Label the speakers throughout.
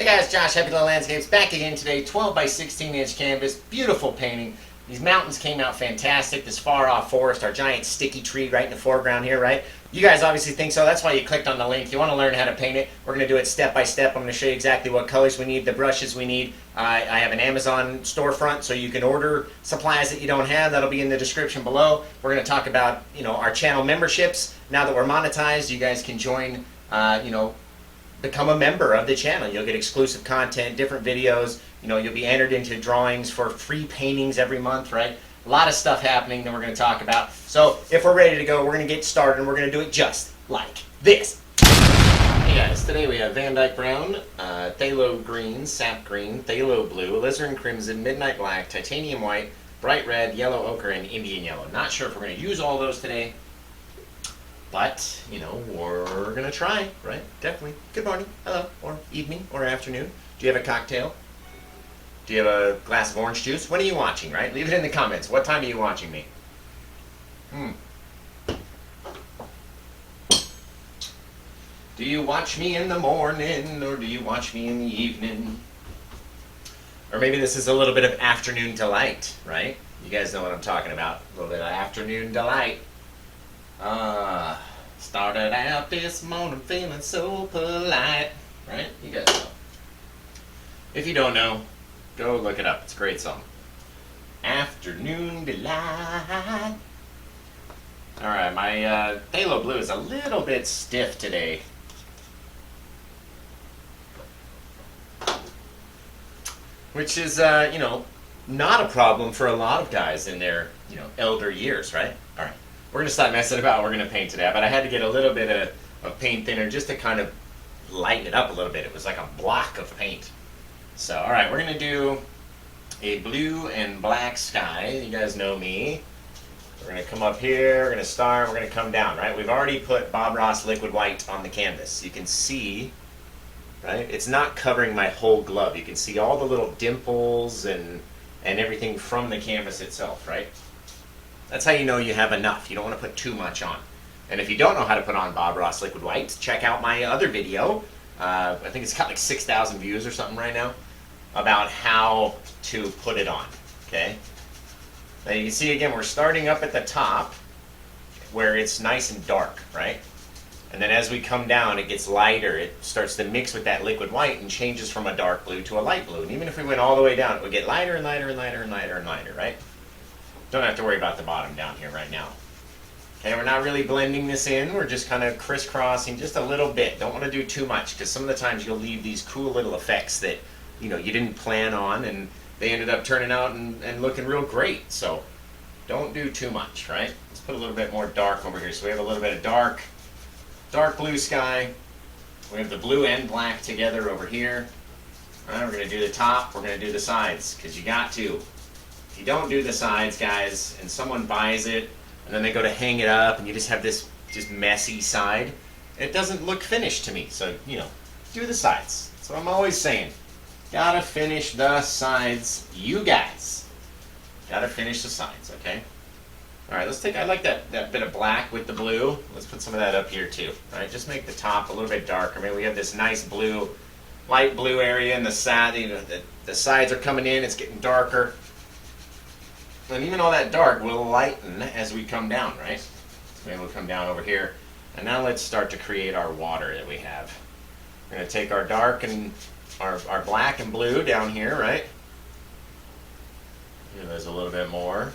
Speaker 1: Hey guys, Josh, Happy Little Landscapes, back again today. 12 by 16 inch canvas, beautiful painting. These mountains came out fantastic. This far off forest, our giant sticky tree right in the foreground here, right? You guys obviously think so. That's why you clicked on the link. You want to learn how to paint it. We're going to do it step by step. I'm going to show you exactly what colors we need, the brushes we need. I have an Amazon storefront, so you can order supplies that you don't have. That'll be in the description below. We're going to talk about, our channel memberships. Now that we're monetized, you guys can join, become a member of the channel. You'll get exclusive content, different videos. You'll be entered into drawings for free paintings every month, right? A lot of stuff happening that we're going to talk about. So if we're ready to go, we're going to get started, and we're going to do it just like this. Hey guys, today we have Van Dyke Brown, Phthalo Green, Sap Green, Phthalo Blue, Alizarin Crimson, Midnight Black, Titanium White, Bright Red, Yellow Ochre, and Indian Yellow. Not sure if we're going to use all those today, but, we're going to try, right? Definitely. Good morning, hello, or evening, or afternoon. Do you have a cocktail? Do you have a glass of orange juice? When are you watching, right? Leave it in the comments. What time are you watching me? Do you watch me in the morning, or do you watch me in the evening? Or maybe this is a little bit of afternoon delight, right? You guys know what I'm talking about. A little bit of afternoon delight. Started out this morning feeling so polite. Right? You guys know. If you don't know, go look it up. It's a great song. Afternoon delight. Alright, my Phthalo Blue is a little bit stiff today. Which is, not a problem for a lot of guys in their, elder years, right? Alright. We're going to stop messing about. We're going to paint today. But I had to get a little bit of paint thinner just to kind of lighten it up a little bit. It was like a block of paint. So, alright, we're going to do a blue and black sky. You guys know me. We're going to come up here. We're going to start. We're going to come down, right? We've already put Bob Ross liquid white on the canvas. You can see, right? It's not covering my whole glove. You can see all the little dimples and everything from the canvas itself, right? That's how you know you have enough. You don't want to put too much on. And if you don't know how to put on Bob Ross liquid white, check out my other video. I think it's got like 6,000 views or something right now about how to put it on. Okay. Now you can see again, we're starting up at the top where it's nice and dark, right? And then as we come down, it gets lighter. It starts to mix with that liquid white and changes from a dark blue to a light blue. And even if we went all the way down, it would get lighter and lighter and lighter and lighter and lighter, right? Don't have to worry about the bottom down here right now. Okay, we're not really blending this in. We're just kind of crisscrossing just a little bit. Don't want to do too much, because some of the times you'll leave these cool little effects that you didn't plan on, and they ended up turning out and looking real great. So don't do too much, right? Let's put a little bit more dark over here. So we have a little bit of dark blue sky. We have the blue and black together over here. All right, we're going to do the top. We're going to do the sides, because you got to. If you don't do the sides, guys, and someone buys it, and then they go to hang it up, and you just have this just messy side, it doesn't look finished to me. So, do the sides. That's what I'm always saying. Gotta finish the sides, you guys. Gotta finish the sides, okay? All right, let's take, I like that bit of black with the blue. Let's put some of that up here too. All right, just make the top a little bit darker. Maybe we have this nice blue, light blue area, and the side, the sides are coming in, it's getting darker. And even all that dark will lighten as we come down, right? So maybe we'll come down over here. And now let's start to create our water that we have. We're going to take our dark and our black and blue down here, right? Here, there's a little bit more.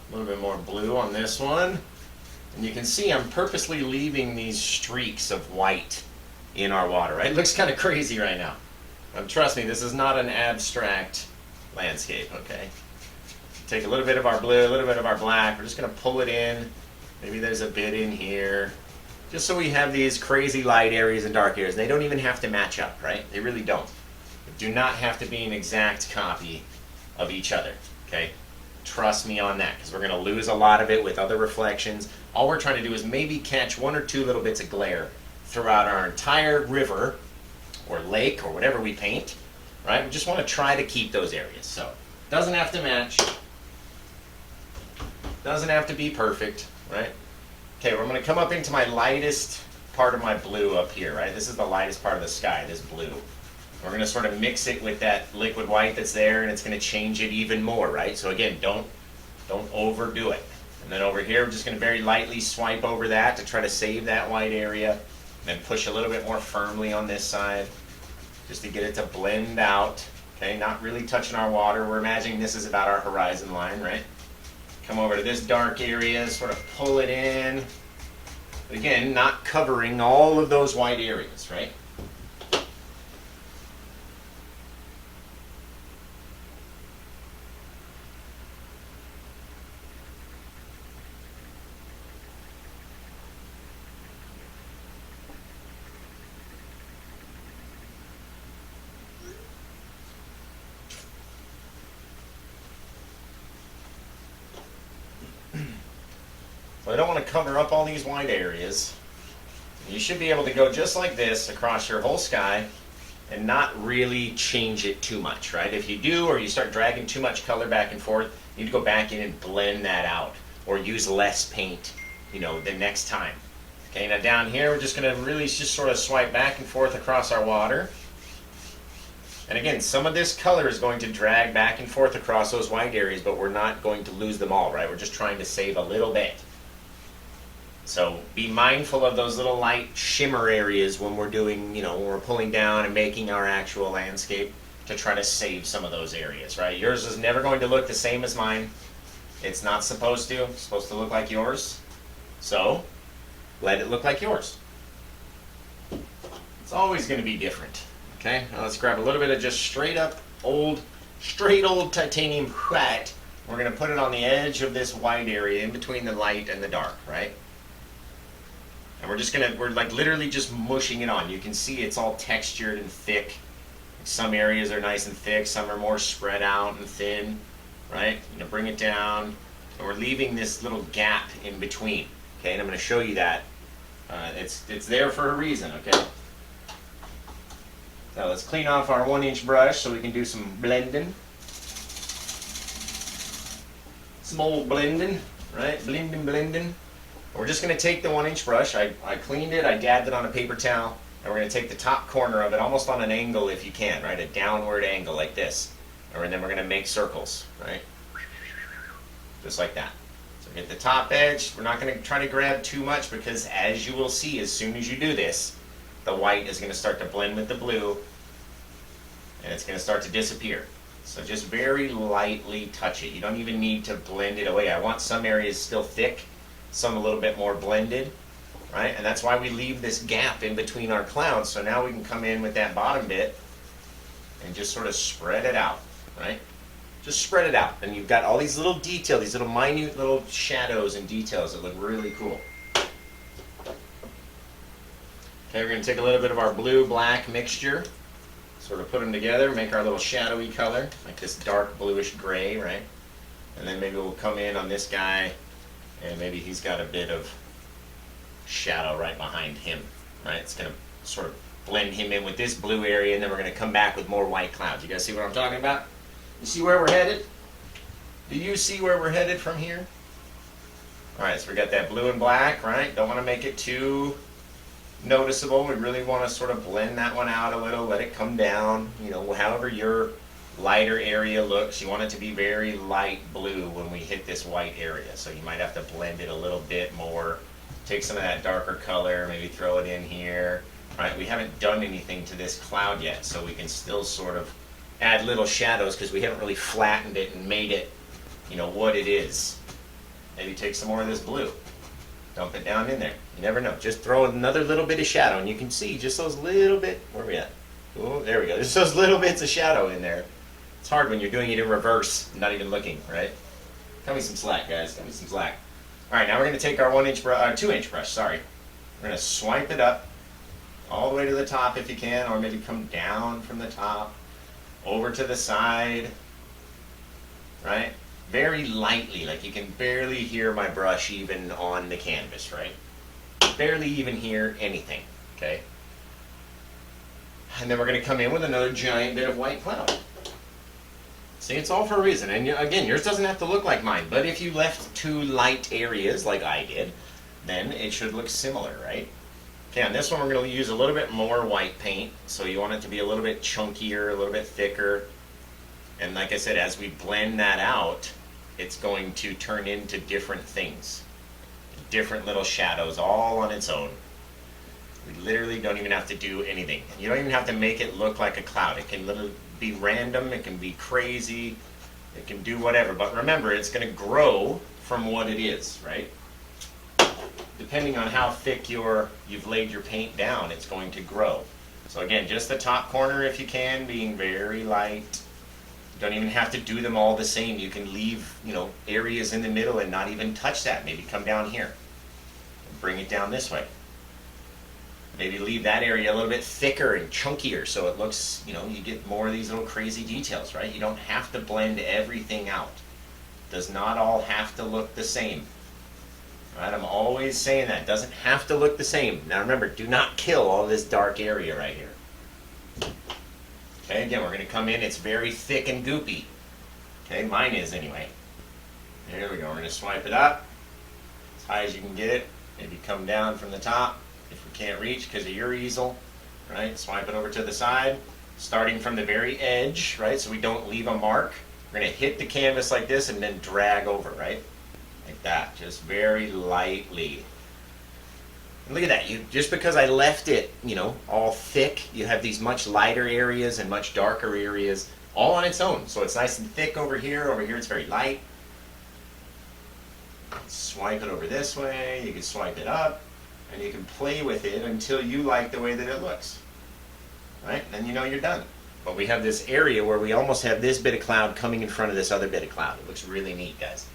Speaker 1: A little bit more blue on this one. And you can see I'm purposely leaving these streaks of white in our water, right? It looks kind of crazy right now. Trust me, this is not an abstract landscape, okay? Take a little bit of our blue, a little bit of our black. We're just going to pull it in. Maybe there's a bit in here. Just so we have these crazy light areas and dark areas. They don't even have to match up, right? They really don't. They do not have to be an exact copy of each other, okay? Trust me on that, because we're going to lose a lot of it with other reflections. All we're trying to do is maybe catch one or two little bits of glare throughout our entire river or lake or whatever we paint. Right? We just want to try to keep those areas. So, doesn't have to match. Doesn't have to be perfect, right? Okay, we're going to come up into my lightest part of my blue up here, right? This is the lightest part of the sky, this blue. We're going to sort of mix it with that liquid white that's there, and it's going to change it even more, right? So again, don't overdo it. And then over here, we're just going to very lightly swipe over that to try to save that white area. And then push a little bit more firmly on this side, just to get it to blend out. Okay, not really touching our water. We're imagining this is about our horizon line, right? Come over to this dark area, sort of pull it in. But again, not covering all of those white areas, right? So I don't want to cover up all these white areas. You should be able to go just like this across your whole sky and not really change it too much, right? If you do, or you start dragging too much color back and forth, you need to go back in and blend that out, or use less paint, the next time. Okay, now down here, we're just going to really just sort of swipe back and forth across our water. And again, some of this color is going to drag back and forth across those white areas, but we're not going to lose them all, right? We're just trying to save a little bit. So be mindful of those little light shimmer areas when we're doing, when we're pulling down and making our actual landscape, to try to save some of those areas, right? Yours is never going to look the same as mine. It's not supposed to. It's supposed to look like yours. So let it look like yours. It's always going to be different. Okay, now let's grab a little bit of just straight old titanium white. We're going to put it on the edge of this white area in between the light and the dark, right? And we're like literally just mushing it on. You can see it's all textured and thick. Some areas are nice and thick, some are more spread out and thin, right? Bring it down, and we're leaving this little gap in between. Okay, and I'm going to show you that. It's there for a reason, okay? So let's clean off our 1-inch brush so we can do some blending. Some old blending, right? Blending. We're just going to take the 1-inch brush. I cleaned it, I dabbed it on a paper towel, and we're going to take the top corner of it almost on an angle if you can, right? A downward angle like this. And then we're going to make circles, right? Just like that. So get the top edge. We're not going to try to grab too much, because as you will see, as soon as you do this, the white is going to start to blend with the blue, and it's going to start to disappear. So just very lightly touch it. You don't even need to blend it away. I want some areas still thick, some a little bit more blended, right? And that's why we leave this gap in between our clouds. So now we can come in with that bottom bit and just sort of spread it out, right? Just spread it out. And you've got all these little details, these little minute little shadows and details that look really cool. Okay, we're going to take a little bit of our blue-black mixture, sort of put them together, make our little shadowy color, like this dark bluish gray, right? And then maybe we'll come in on this guy, and maybe he's got a bit of shadow right behind him, right? It's going to sort of blend him in with this blue area, and then we're going to come back with more white clouds. You guys see what I'm talking about? You see where we're headed? Do you see where we're headed from here? All right, so we got that blue and black, right? Don't want to make it too noticeable. We really want to sort of blend that one out a little, let it come down, however your lighter area looks. You want it to be very light blue when we hit this white area, so you might have to blend it a little bit more. Take some of that darker color, maybe throw it in here, right? We haven't done anything to this cloud yet, so we can still sort of add little shadows because we haven't really flattened it and made it, what it is. Maybe take some more of this blue. Dump it down in there. You never know. Just throw another little bit of shadow, and you can see just those little bit. Where are we at? Oh, there we go. There's those little bits of shadow in there. It's hard when you're doing it in reverse, not even looking, right? Cut me some slack, guys. Cut me some slack. All right, now we're going to take our 2-inch brush. Sorry. We're going to swipe it up all the way to the top if you can, or maybe come down from the top over to the side, right? Very lightly, like you can barely hear my brush even on the canvas, right? Barely even hear anything, okay? And then we're going to come in with another giant bit of white cloud. See, it's all for a reason. And again, yours doesn't have to look like mine, but if you left two light areas like I did, then it should look similar, right? Okay, on this one we're going to use a little bit more white paint, so you want it to be a little bit chunkier, a little bit thicker. And like I said, as we blend that out, it's going to turn into different things. Different little shadows all on its own. We literally don't even have to do anything. You don't even have to make it look like a cloud. It can literally be random, it can be crazy, it can do whatever. But remember, it's going to grow from what it is, right? Depending on how thick you've laid your paint down, it's going to grow. So again, just the top corner if you can, being very light. You don't even have to do them all the same. You can leave, areas in the middle and not even touch that. Maybe come down here and bring it down this way. Maybe leave that area a little bit thicker and chunkier so it looks, you get more of these little crazy details, right? You don't have to blend everything out. It does not all have to look the same. Right? I'm always saying that. It doesn't have to look the same. Now remember, do not kill all this dark area right here. Okay, again, we're going to come in. It's very thick and goopy. Okay, mine is anyway. There we go. We're going to swipe it up as high as you can get it. Maybe come down from the top if we can't reach because of your easel. Right, swipe it over to the side, starting from the very edge, right, so we don't leave a mark. We're going to hit the canvas like this and then drag over, right, like that, just very lightly. And look at that, just because I left it, all thick, you have these much lighter areas and much darker areas all on its own. So it's nice and thick over here it's very light. Swipe it over this way, you can swipe it up, and you can play with it until you like the way that it looks. Right? Then you're done. But we have this area where we almost have this bit of cloud coming in front of this other bit of cloud. It looks really neat, guys.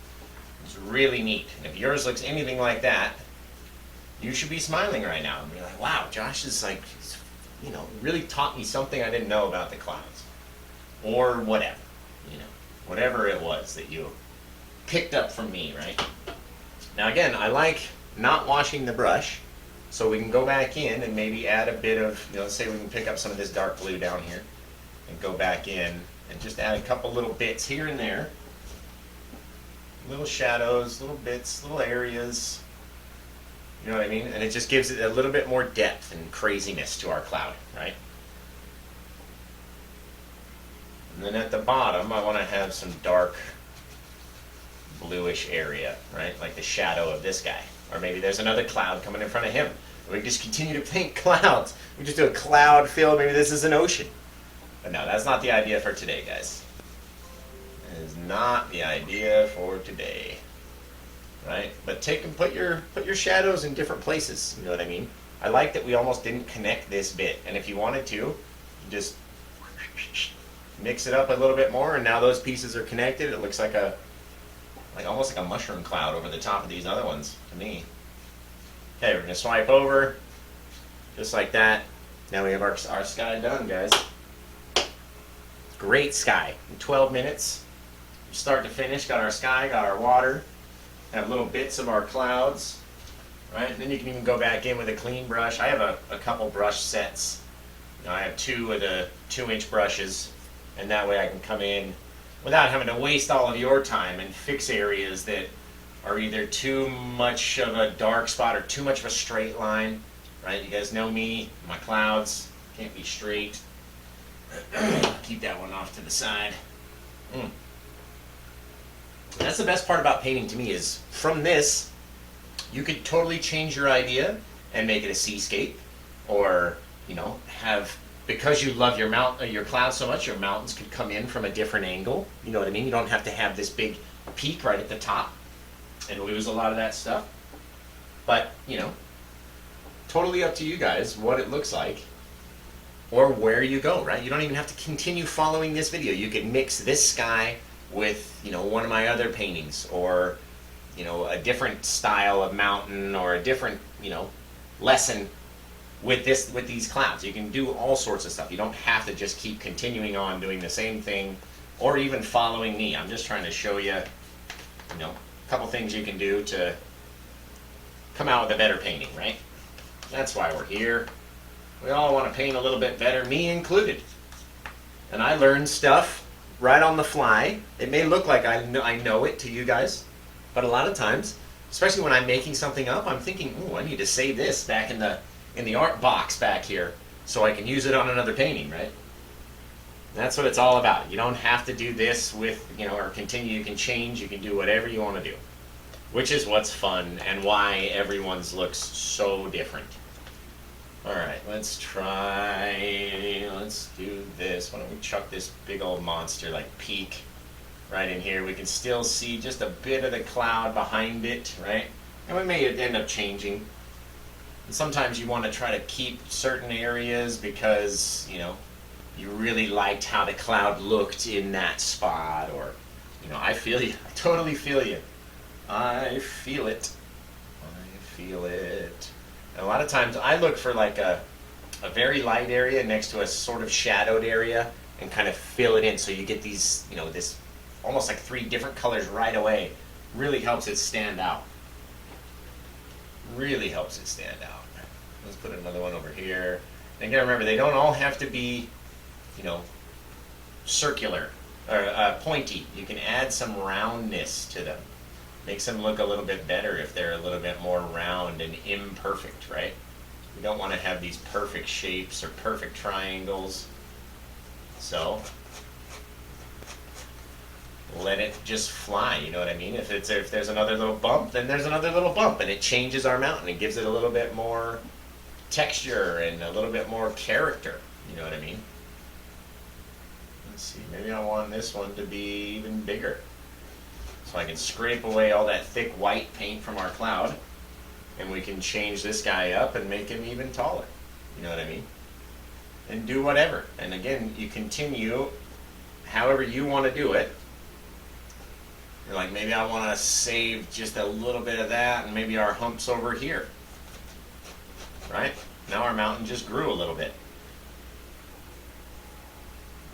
Speaker 1: It's really neat. And if yours looks anything like that, you should be smiling right now and be like, wow, Josh is like, really taught me something I didn't know about the clouds. Or whatever, whatever it was that you picked up from me, right? Now again, I like not washing the brush, so we can go back in and maybe add a bit of, let's say we can pick up some of this dark blue down here and go back in and just add a couple little bits here and there. Little shadows, little bits, little areas. You know what I mean? And it just gives it a little bit more depth and craziness to our cloud, right? And then at the bottom, I want to have some dark bluish area, right? Like the shadow of this guy. Or maybe there's another cloud coming in front of him. We just continue to paint clouds. We just do a cloud fill. Maybe this is an ocean. But no, that's not the idea for today, guys. That is not the idea for today. Right? But take and put your shadows in different places. You know what I mean? I like that we almost didn't connect this bit. And if you wanted to, just mix it up a little bit more, and now those pieces are connected. It looks like almost like a mushroom cloud over the top of these other ones to me. Okay, we're gonna swipe over, just like that. Now we have our sky done, guys. Great sky. In 12 minutes, start to finish, got our sky, got our water. Have little bits of our clouds, right? And then you can even go back in with a clean brush. I have a couple brush sets. I have 2 of the 2-inch brushes, and that way I can come in without having to waste all of your time and fix areas that are either too much of a dark spot or too much of a straight line, right? You guys know me, my clouds can't be straight. Keep that one off to the side. That's the best part about painting to me is from this, you could totally change your idea and make it a seascape, or because you love your clouds so much, your mountains could come in from a different angle. You know what I mean? You don't have to have this big peak right at the top and lose a lot of that stuff. But totally up to you guys what it looks like or where you go. Right? You don't even have to continue following this video. You could mix this sky with one of my other paintings, or a different style of mountain, or a different lesson with these clouds. You can do all sorts of stuff. You don't have to just keep continuing on doing the same thing or even following me. I'm just trying to show you a couple things you can do to come out with a better painting, right? That's why we're here. We all want to paint a little bit better, me included. And I learn stuff right on the fly. It may look like I know it to you guys, but a lot of times, especially when I'm making something up, I'm thinking, oh, I need to save this back in the in the art box back here so I can use it on another painting, right? That's what it's all about. You don't have to do this with, or continue. You can change. You can do whatever you want to do, which is what's fun and why everyone's looks so different. All right, let's do this. Why don't we chuck this big old monster like peak right in here. We can still see just a bit of the cloud behind it, right? And we may end up changing. And sometimes you want to try to keep certain areas because, you really liked how the cloud looked in that spot, or, I feel you. I totally feel you. I feel it. And a lot of times I look for like a very light area next to a sort of shadowed area and kind of fill it in so you get these, this almost like 3 different colors right away. Really helps it stand out. Let's put another one over here. And again, remember, they don't all have to be, circular or pointy. You can add some roundness to them. Makes them look a little bit better if they're a little bit more round and imperfect, right? We don't want to have these perfect shapes or perfect triangles. So let it just fly, you know what I mean? If there's another little bump, then there's another little bump, and it changes our mountain. It gives it a little bit more texture and a little bit more character, you know what I mean? Let's see, maybe I want this one to be even bigger. So I can scrape away all that thick white paint from our cloud, and we can change this guy up and make him even taller, you know what I mean? And do whatever. And again, you continue however you want to do it. You're like, maybe I want to save just a little bit of that, and maybe our hump's over here, right? Now our mountain just grew a little bit.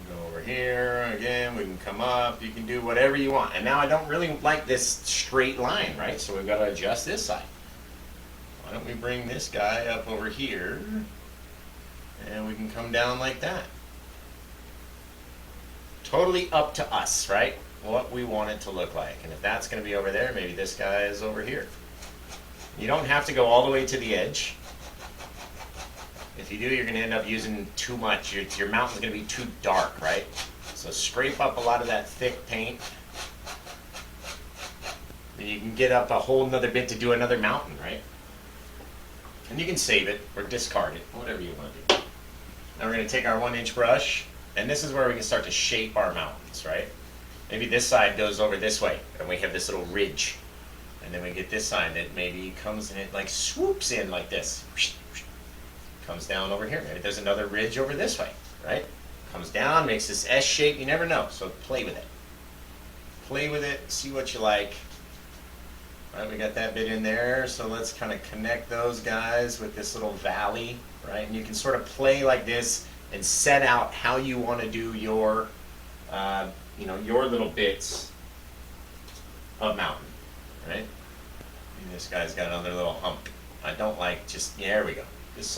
Speaker 1: Go over here again, we can come up, you can do whatever you want. And now I don't really like this straight line, right? So we've got to adjust this side. Why don't we bring this guy up over here, and we can come down like that. Totally up to us, right? What we want it to look like. And if that's going to be over there, maybe this guy is over here. You don't have to go all the way to the edge. If you do, you're going to end up using too much. Your mountain's going to be too dark, right? So scrape up a lot of that thick paint. And you can get up a whole nother bit to do another mountain, right? And you can save it or discard it, whatever you want to do. Now we're going to take our 1-inch brush, and this is where we can start to shape our mountains, right? Maybe this side goes over this way, and we have this little ridge. And then we get this side that maybe comes and it like swoops in like this. Comes down over here. Maybe there's another ridge over this way, right? Comes down, makes this S shape. You never know, so play with it. Play with it, see what you like. All right, we got that bit in there, so let's kind of connect those guys with this little valley, right? And you can sort of play like this and set out how you want to do your, your little bits of mountain, right? And this guy's got another little hump. I don't like just, there we go. Just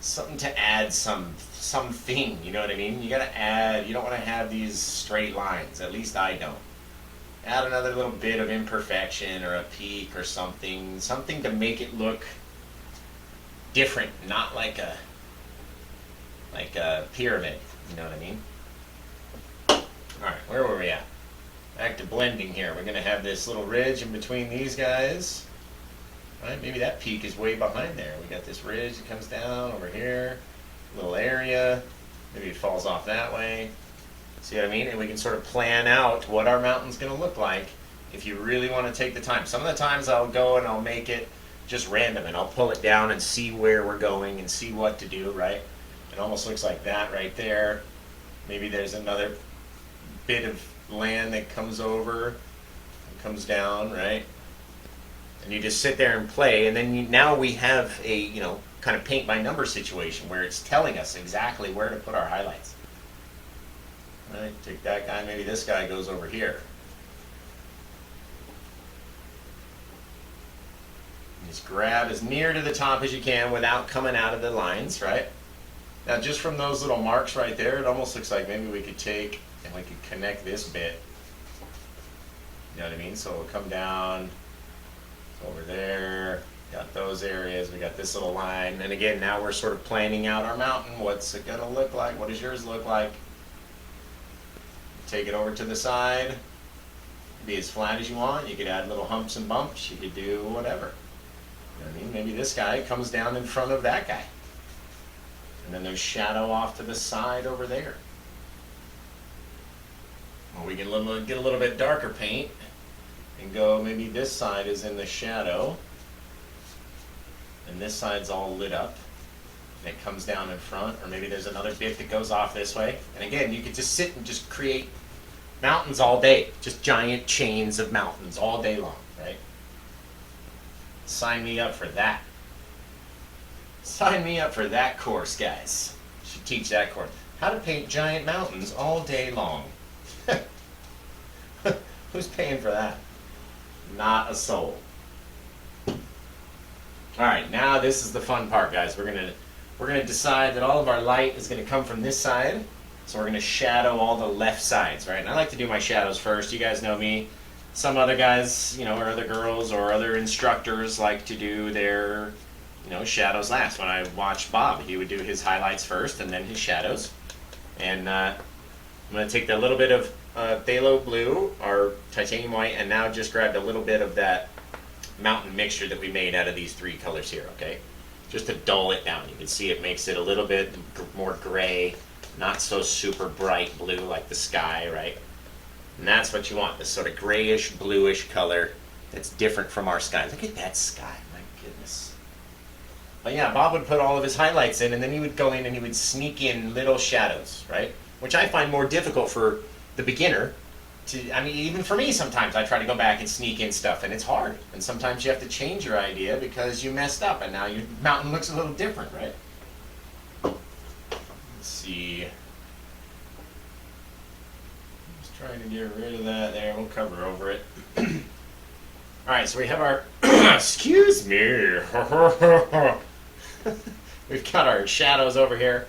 Speaker 1: something to add something, you know what I mean? You gotta add, you don't want to have these straight lines, at least I don't. Add another little bit of imperfection or a peak or something to make it look different, not like a pyramid, you know what I mean? Alright, where were we at? Back to blending here. We're gonna have this little ridge in between these guys. Right, maybe that peak is way behind there. We got this ridge that comes down over here, little area. Maybe it falls off that way. See what I mean? And we can sort of plan out what our mountain's going to look like if you really want to take the time. Some of the times I'll go and I'll make it just random, and I'll pull it down and see where we're going and see what to do, right? It almost looks like that right there. Maybe there's another bit of land that comes over and comes down, right? And you just sit there and play, and then now we have a, kind of paint by number situation where it's telling us exactly where to put our highlights. All right, take that guy, maybe this guy goes over here. And just grab as near to the top as you can without coming out of the lines, right? Now just from those little marks right there, it almost looks like maybe we could take and we could connect this bit. You know what I mean? So it'll come down over there, Got those areas, we got this little line, and again, now we're sort of planning out our mountain. What's it gonna look like? What does yours look like? Take it over to the side, be as flat as you want. You could add little humps and bumps, you could do whatever. You know what I mean? Maybe this guy comes down in front of that guy. And then there's shadow off to the side over there. Or we can get a little bit darker paint and go, maybe this side is in the shadow and this side's all lit up and it comes down in front, or maybe there's another bit that goes off this way. And again, you could just sit and just create mountains all day, just giant chains of mountains all day long, right? Sign me up for that. Sign me up for that course, guys. Should teach that course. How to paint giant mountains all day long. Who's paying for that? Not a soul. Alright, now this is the fun part, guys. We're gonna decide that all of our light is gonna come from this side. So we're gonna shadow all the left sides, right? And I like to do my shadows first. You guys know me. Some other guys, or other girls or other instructors like to do their shadows last. When I watched Bob, he would do his highlights first and then his shadows. And I'm going to take the little bit of phthalo blue, or titanium white, and now just grabbed a little bit of that mountain mixture that we made out of these three colors here, okay? Just to dull it down. You can see it makes it a little bit more gray, not so super bright blue like the sky, right? And that's what you want, this sort of grayish, bluish color that's different from our sky. Look at that sky, my goodness. But yeah, Bob would put all of his highlights in, and then he would go in and he would sneak in little shadows, right? Which I find more difficult for the beginner. Even for me sometimes, I try to go back and sneak in stuff, and it's hard. And sometimes you have to change your idea because you messed up, and now your mountain looks a little different, right? Let's see. Just trying to get rid of that there. We'll cover over it. Alright, so we have our... excuse me. We've got our shadows over here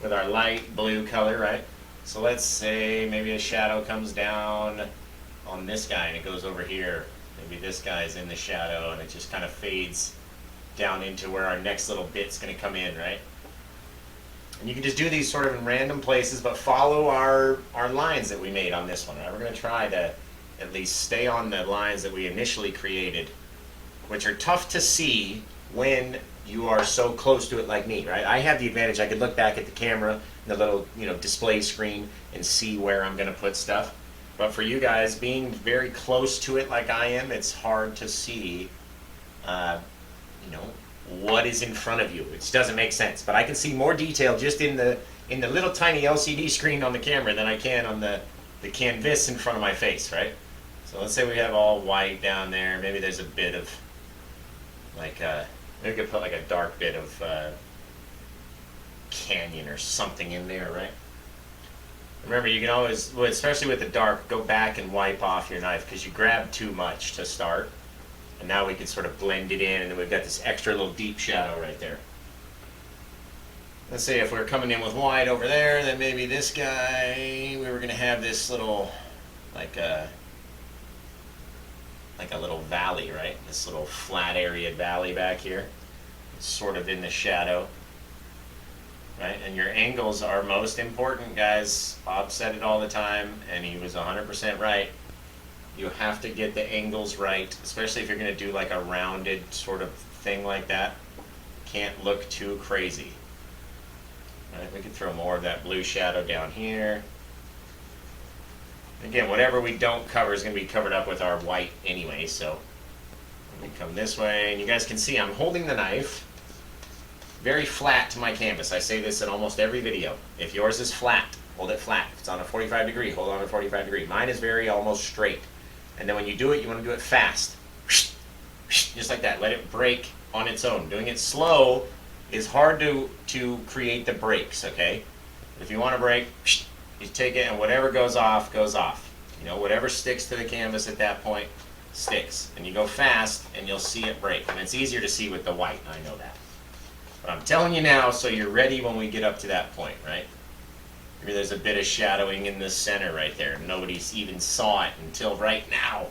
Speaker 1: with our light blue color, right? So let's say maybe a shadow comes down on this guy and it goes over here. Maybe this guy's in the shadow and it just kind of fades down into where our next little bit's going to come in, right? And you can just do these sort of in random places, but follow our lines that we made on this one, right? We're going to try to at least stay on the lines that we initially created, which are tough to see when you are so close to it like me, right? I have the advantage, I could look back at the camera, the little display screen, and see where I'm going to put stuff. But for you guys, being very close to it like I am, it's hard to see what is in front of you, which doesn't make sense. But I can see more detail just in the little tiny LCD screen on the camera than I can on the canvas in front of my face, right? So let's say we have all white down there. Maybe there's a bit of maybe we could put like a dark bit of canyon or something in there, right? Remember, you can always, especially with the dark, go back and wipe off your knife because you grabbed too much to start. And now we can sort of blend it in, and then we've got this extra little deep shadow right there. Let's say if we're coming in with white over there, then maybe this guy, we were going to have this little, like a little valley, right? This little flat area valley back here. It's sort of in the shadow, right? And your angles are most important, guys. Bob said it all the time, and he was 100% right. You have to get the angles right, especially if you're going to do like a rounded sort of thing like that. Can't look too crazy. Right? We can throw more of that blue shadow down here. Again, whatever we don't cover is going to be covered up with our white anyway, so we come this way, and you guys can see I'm holding the knife very flat to my canvas. I say this in almost every video. If yours is flat, hold it flat. If it's on a 45 degree, hold on a 45 degree. Mine is very almost straight. And then when you do it, you want to do it fast. Just like that. Let it break on its own. Doing it slow is hard to create the breaks, okay? If you want to break, you take it, and whatever goes off, goes off. Whatever sticks to the canvas at that point, sticks. And you go fast, and you'll see it break. And it's easier to see with the white, I know that. But I'm telling you now, so you're ready when we get up to that point, right? Maybe there's a bit of shadowing in the center right there. Nobody's even saw it until right now.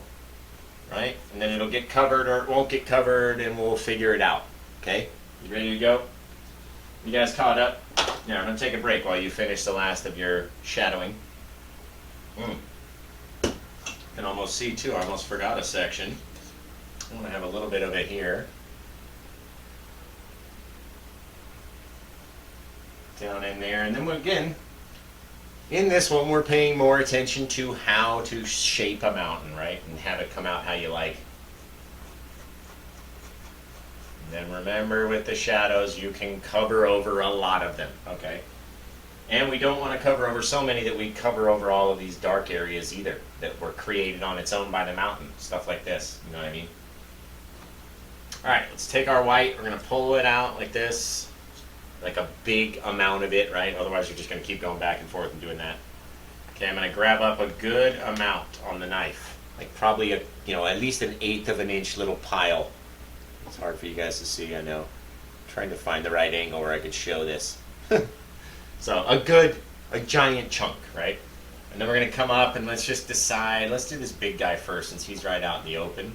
Speaker 1: right? And then it'll get covered or it won't get covered, and we'll figure it out. Okay? You ready to go? You guys caught up? Yeah, I'm going to take a break while you finish the last of your shadowing. You can almost see, too. I almost forgot a section. I want to have a little bit of it here. Down in there. And then, again, in this one, we're paying more attention to how to shape a mountain, right? And have it come out how you like. And then remember, with the shadows, you can cover over a lot of them, okay? And we don't want to cover over so many that we cover over all of these dark areas either that were created on its own by the mountain. Stuff like this, you know what I mean? All right, let's take our white. We're going to pull it out like this, like a big amount of it, right? Otherwise, you're just going to keep going back and forth and doing that. Okay, I'm going to grab up a good amount on the knife, like probably a, at least an 1/8 of an inch little pile. It's hard for you guys to see, I know. I'm trying to find the right angle where I could show this. So a giant chunk, right? And then we're going to come up and let's just decide, let's do this big guy first since he's right out in the open.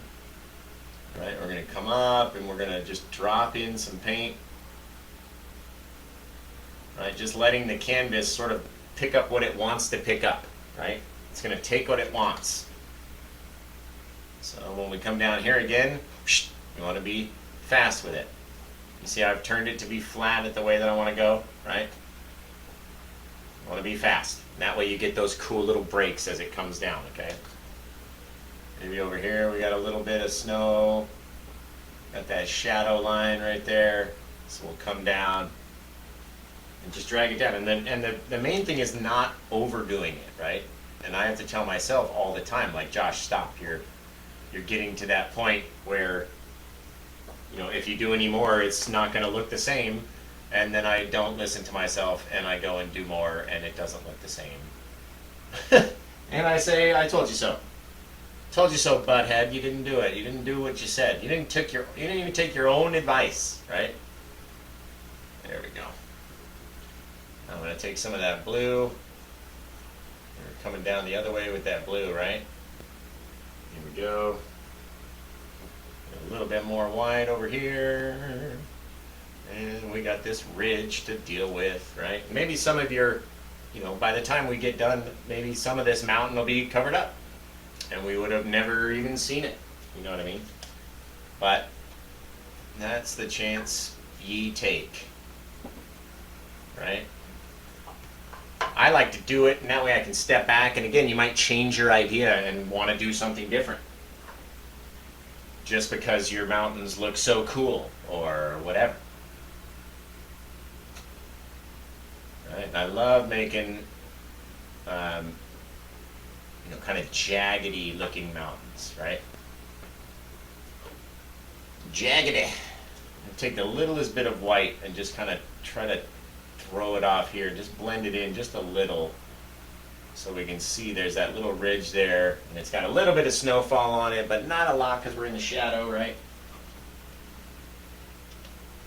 Speaker 1: Right, we're going to come up and we're going to just drop in some paint. Right, just letting the canvas sort of pick up what it wants to pick up, right? It's going to take what it wants. So when we come down here again, you want to be fast with it. You see I've turned it to be flat at the way that I want to go, right? You want to be fast. That way you get those cool little breaks as it comes down, okay? Maybe over here we got a little bit of snow. Got that shadow line right there. So we'll come down and just drag it down. And the main thing is not overdoing it, right? And I have to tell myself all the time, like, Josh, stop. You're getting to that point where, if you do any more, it's not going to look the same. And then I don't listen to myself and I go and do more and it doesn't look the same. And I say, I told you so. Told you so, butthead. You didn't do it. You didn't do what you said. You didn't even take your own advice, right? There we go. I'm going to take some of that blue. We're coming down the other way with that blue, right? Here we go. A little bit more white over here. And we got this ridge to deal with, right? Maybe some of your, by the time we get done, maybe some of this mountain will be covered up. And we would have never even seen it. You know what I mean? But that's the chance ye take. Right? I like to do it, and that way I can step back. And again, you might change your idea and want to do something different. Just because your mountains look so cool, or whatever. Right? And I love making kind of jaggedy looking mountains, right? Jaggedy. Take the littlest bit of white and just kind of try to throw it off here. Just blend it in just a little so we can see there's that little ridge there. And it's got a little bit of snowfall on it, but not a lot because we're in the shadow, right?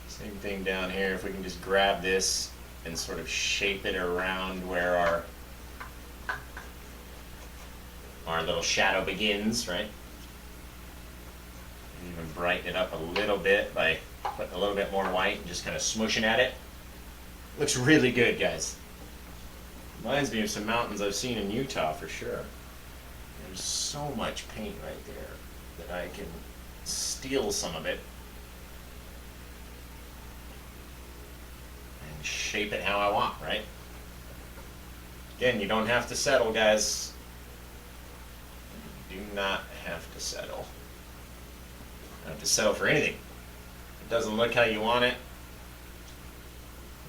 Speaker 1: Same thing down here. If we can just grab this and sort of shape it around where our little shadow begins, right? And even brighten it up a little bit by putting a little bit more white and just kind of smushing at it. Looks really good, guys. Reminds me of some mountains I've seen in Utah for sure. There's so much paint right there that I can steal some of it and shape it how I want, right? Again, you don't have to settle, guys. You do not have to settle. You don't have to settle for anything. If it doesn't look how you want it,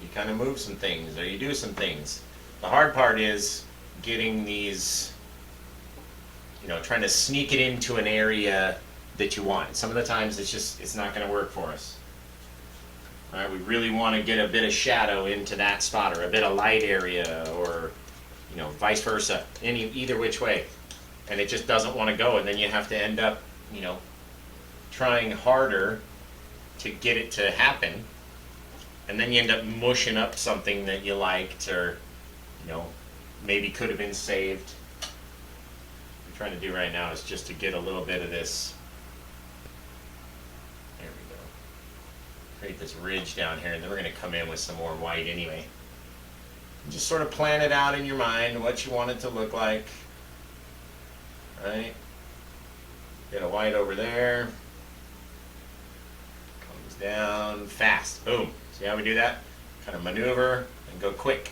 Speaker 1: you kind of move some things or you do some things. The hard part is getting these, trying to sneak it into an area that you want. Some of the times it's not going to work for us. All right, we really want to get a bit of shadow into that spot or a bit of light area or, vice versa, either which way. And it just doesn't want to go, and then you have to end up, trying harder to get it to happen, and then you end up mushing up something that you liked or, maybe could have been saved. trying to do right now is just to get a little bit of this. There we go. Create this ridge down here, and then we're going to come in with some more white anyway. And just sort of plan it out in your mind what you want it to look like. Right? Get a white over there. Comes down fast. Boom. See how we do that? Kind of maneuver and go quick.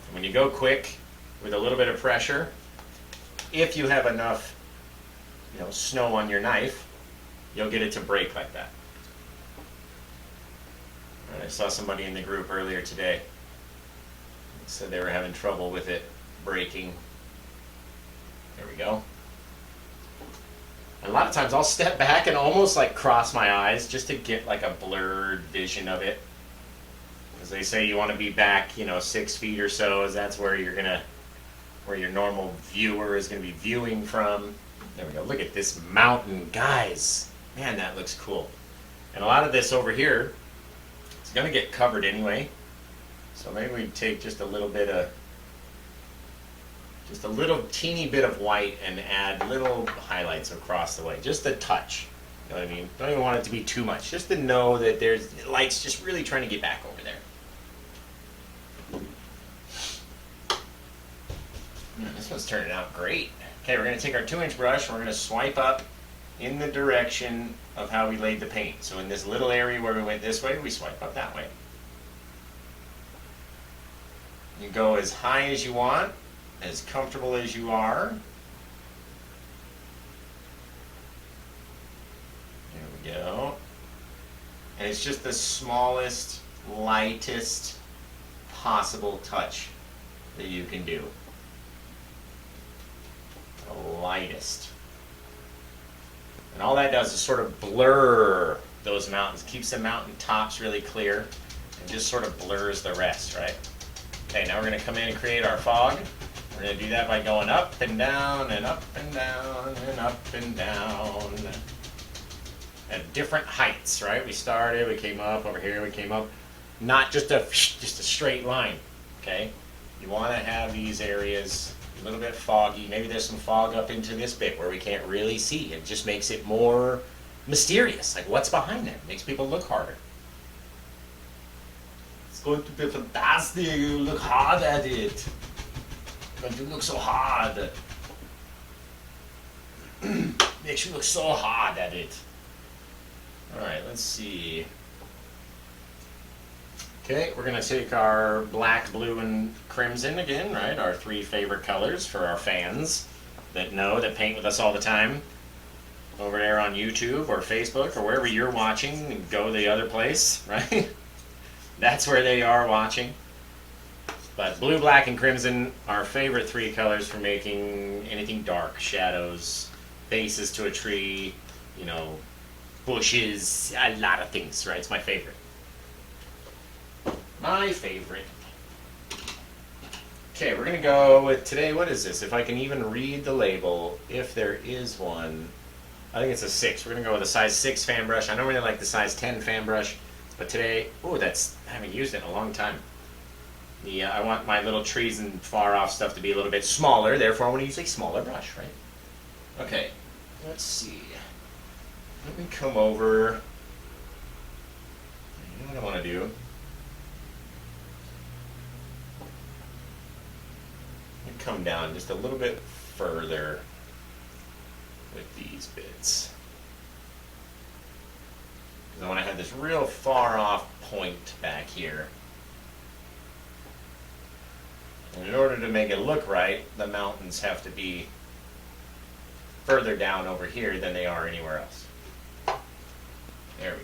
Speaker 1: And when you go quick with a little bit of pressure, if you have enough, snow on your knife, you'll get it to break like that. Right, I saw somebody in the group earlier today that said they were having trouble with it breaking. There we go. And a lot of times I'll step back and almost like cross my eyes just to get like a blurred vision of it. Because they say you want to be back, 6 feet or so, as that's where where your normal viewer is going to be viewing from. There we go. Look at this mountain, guys. Man, that looks cool. And a lot of this over here is going to get covered anyway. So maybe we take just a little teeny bit of white and add little highlights across the way. Just a touch. You know what I mean? Don't even want it to be too much. Just to know that there's light's just really trying to get back over there. This one's turning out great. Okay, we're going to take our 2-inch brush and we're going to swipe up in the direction of how we laid the paint. So in this little area where we went this way, we swipe up that way. You go as high as you want, as comfortable as you are. There we go. And it's just the smallest, lightest possible touch that you can do. The lightest. And all that does is sort of blur those mountains, keeps the mountain tops really clear, and just sort of blurs the rest, right? Okay, now we're going to come in and create our fog. We're going to do that by going up and down and up and down and up and down at different heights, right? We started, we came up over here, we came up. Not just a straight line, okay? You want to have these areas a little bit foggy. Maybe there's some fog up into this bit where we can't really see. It just makes it more mysterious. Like, what's behind there? It makes people look harder. It's going to be fantastic. You look hard at it. It's going to look so hard. Makes you look so hard at it. Alright, let's see. Okay, we're going to take our black, blue, and crimson again, right? Our 3 favorite colors for our fans that paint with us all the time. Over there on YouTube or Facebook or wherever you're watching, and go the other place, right? That's where they are watching. But blue, black, and crimson are our favorite 3 colors for making anything dark, shadows, faces to a tree, bushes, a lot of things, right? It's my favorite. My favorite. Okay, we're going to go with today, what is this? If I can even read the label, if there is one. I think it's a 6. We're going to go with a size 6 fan brush. I don't really like the size 10 fan brush, but today, I haven't used it in a long time. I want my little trees and far off stuff to be a little bit smaller, therefore I want to use a smaller brush, right? Okay, let's see. Let me come over. You know what I want to do? Come down just a little bit further with these bits. Because I want to have this real far off point back here. And in order to make it look right, the mountains have to be further down over here than they are anywhere else. There we go.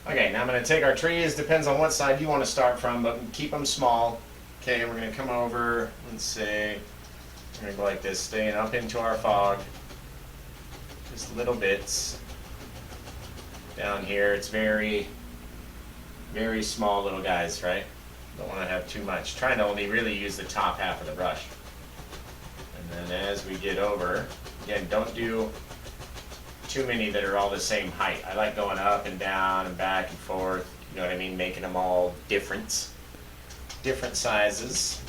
Speaker 1: Okay, now I'm going to take our trees, depends on what side you want to start from, but keep them small. Okay, we're going to come over, let's say, we're going to go like this, staying up into our fog. Just little bits. Down here, it's very, very small little guys, right? Don't want to have too much. Trying to only really use the top half of the brush. And then as we get over, again, don't do too many that are all the same height. I like going up and down and back and forth, you know what I mean, making them all different. different sizes.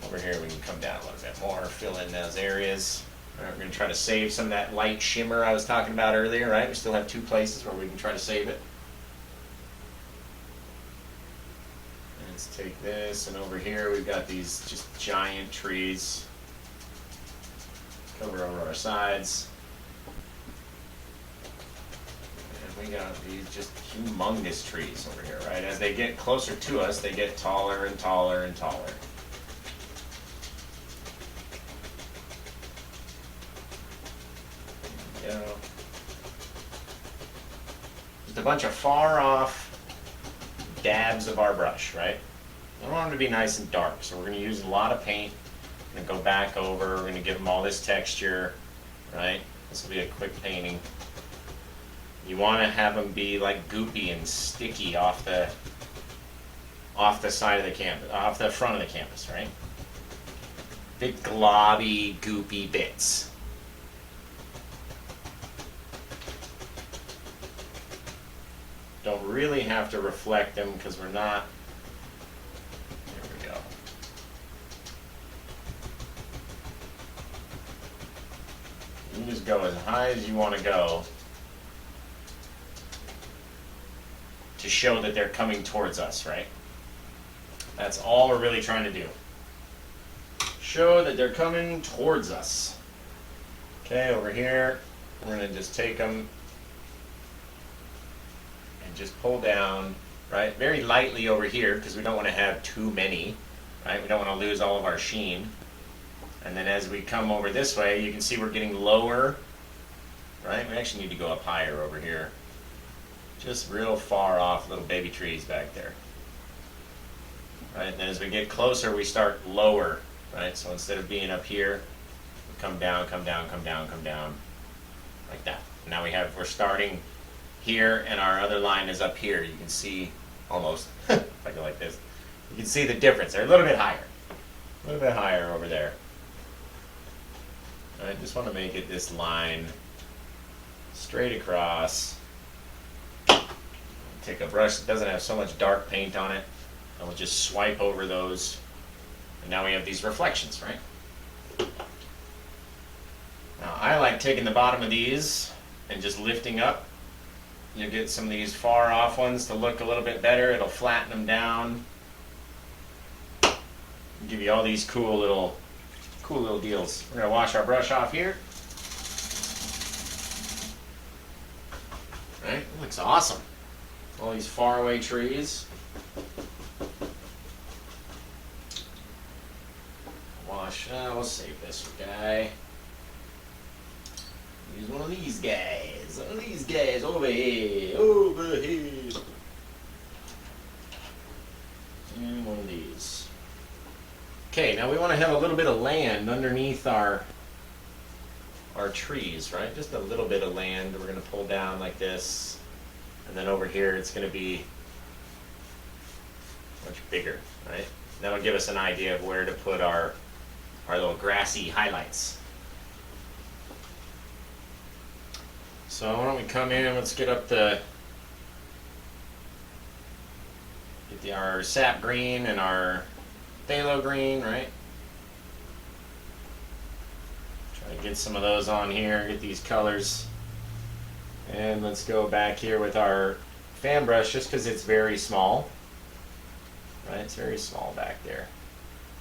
Speaker 1: Over here we can come down a little bit more, fill in those areas. All right, we're going to try to save some of that light shimmer I was talking about earlier, right? We still have two places where we can try to save it. Let's take this, and over here we've got these just giant trees cover over our sides. And we got these just humongous trees over here, right? As they get closer to us, they get taller and taller and taller. There we go. Just a bunch of far off dabs of our brush, right? I want them to be nice and dark, so we're going to use a lot of paint. We're going to go back over, we're going to give them all this texture, right? This will be a quick painting. You want to have them be like goopy and sticky off the side of the canvas, off the front of the canvas, right? Big globby, goopy bits. Don't really have to reflect them because we're not. There we go. You can just go as high as you want to go to show that they're coming towards us, right? That's all we're really trying to do. Show that they're coming towards us. Okay, over here, we're going to just take them and just pull down, right? Very lightly over here because we don't want to have too many, right? We don't want to lose all of our sheen. And then as we come over this way, you can see we're getting lower, right? We actually need to go up higher over here. Just real far off little baby trees back there. Right, and then as we get closer, we start lower, right? So instead of being up here, we come down, come down, come down, come down, like that. Now we're starting here, and our other line is up here. You can see almost, if I go like this, you can see the difference. They're a little bit higher over there. I just want to make it this line straight across. Take a brush that doesn't have so much dark paint on it, and we'll just swipe over those, and now we have these reflections, right? Now I like taking the bottom of these and just lifting up. You'll get some of these far off ones to look a little bit better. It'll flatten them down. Give you all these cool little deals. We're going to wash our brush off here. Right? It looks awesome. All these faraway trees. Wash. We'll save this guy. Use one of these guys. One of these guys over here. Over here. And one of these. Okay, now we want to have a little bit of land underneath our trees, right? Just a little bit of land. We're going to pull down like this. And then over here it's going to be much bigger, right? That'll give us an idea of where to put our little grassy highlights. So why don't we come in, let's get up our sap green and our phthalo green, right? Try to get some of those on here, get these colors. And let's go back here with our fan brush just because it's very small. Right, it's very small back there.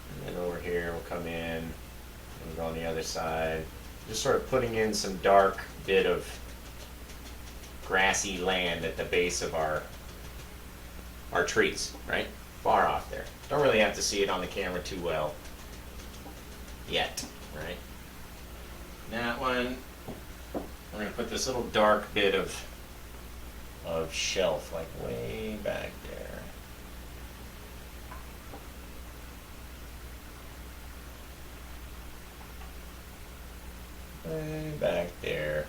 Speaker 1: And then over here we'll come in and go on the other side. Just sort of putting in some dark bit of grassy land at the base of our trees, right? Far off there. Don't really have to see it on the camera too well yet, right? That one, we're going to put this little dark bit of shelf like way back there. Way back there.